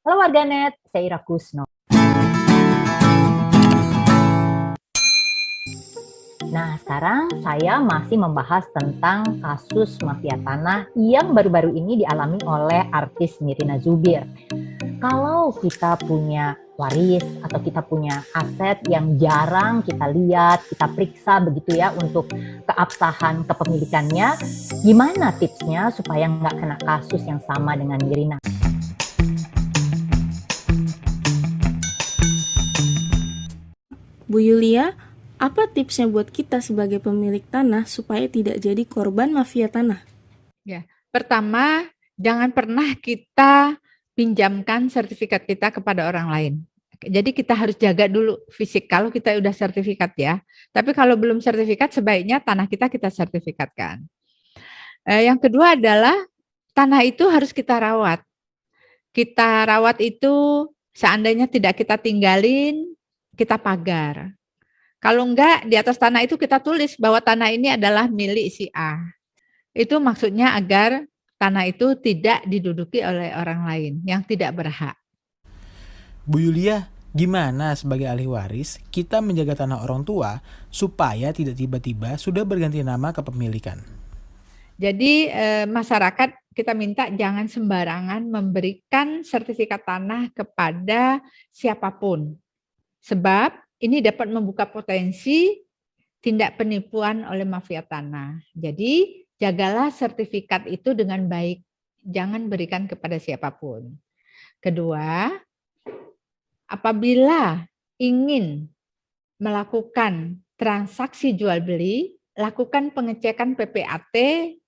Halo warganet, saya Ira Kusno. Nah, sekarang saya masih membahas tentang kasus mafia tanah yang baru-baru ini dialami oleh artis Nirina Zubir. Kalau kita punya waris atau kita punya aset yang jarang kita lihat, kita periksa begitu ya untuk keabsahan kepemilikannya, gimana tipsnya supaya nggak kena kasus yang sama dengan Nirina? Bu Yulia, apa tipsnya buat kita sebagai pemilik tanah supaya tidak jadi korban mafia tanah? Ya, pertama, jangan pernah kita pinjamkan sertifikat kita kepada orang lain. Jadi kita harus jaga dulu fisik kalau kita udah sertifikat ya. Tapi kalau belum sertifikat, sebaiknya tanah kita sertifikatkan. Yang kedua adalah tanah itu harus kita rawat. Kita rawat itu seandainya tidak kita tinggalin, kita pagar. Kalau enggak, di atas tanah itu kita tulis bahwa tanah ini adalah milik si A. Itu maksudnya agar tanah itu tidak diduduki oleh orang lain yang tidak berhak. Bu Yulia, gimana sebagai ahli waris kita menjaga tanah orang tua supaya tidak tiba-tiba sudah berganti nama kepemilikan? Jadi masyarakat kita minta jangan sembarangan memberikan sertifikat tanah kepada siapapun. Sebab ini dapat membuka potensi tindak penipuan oleh mafia tanah. Jadi jagalah sertifikat itu dengan baik. Jangan berikan kepada siapapun. Kedua, apabila ingin melakukan transaksi jual beli, lakukan pengecekan PPAT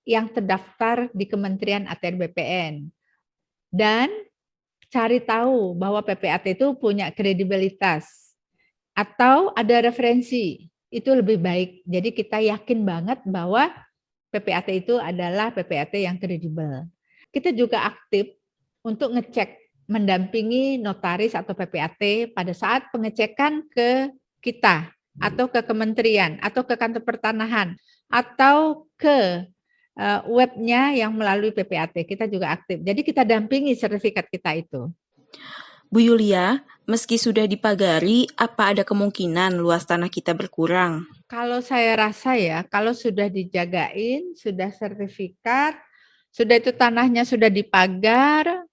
yang terdaftar di Kementerian ATR BPN. Dan cari tahu bahwa PPAT itu punya kredibilitas atau ada referensi, itu lebih baik. Jadi kita yakin banget bahwa PPAT itu adalah PPAT yang kredibel. Kita juga aktif untuk ngecek, mendampingi notaris atau PPAT pada saat pengecekan ke kita atau ke kementerian atau ke kantor pertanahan atau ke webnya yang melalui PPAT. Kita juga aktif. Jadi kita dampingi sertifikat kita itu. Bu Yulia, meski sudah dipagari, apa ada kemungkinan luas tanah kita berkurang? Kalau saya rasa ya, kalau sudah dijagain, sudah sertifikat, sudah itu tanahnya sudah dipagar,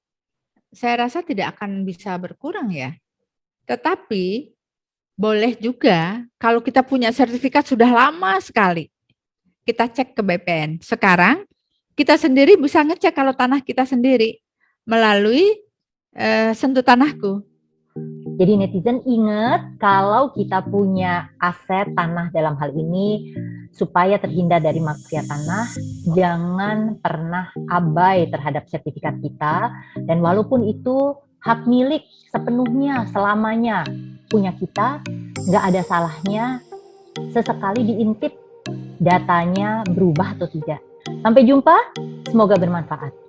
saya rasa tidak akan bisa berkurang ya. Tetapi boleh juga kalau kita punya sertifikat sudah lama sekali, kita cek ke BPN. Sekarang kita sendiri bisa ngecek kalau tanah kita sendiri melalui Sentuh Tanahku. Jadi netizen ingat kalau kita punya aset tanah dalam hal ini supaya terhindar dari mafia tanah, jangan pernah abai terhadap sertifikat kita dan walaupun itu hak milik sepenuhnya selamanya punya kita, nggak ada salahnya sesekali diintip datanya berubah atau tidak. Sampai jumpa, semoga bermanfaat.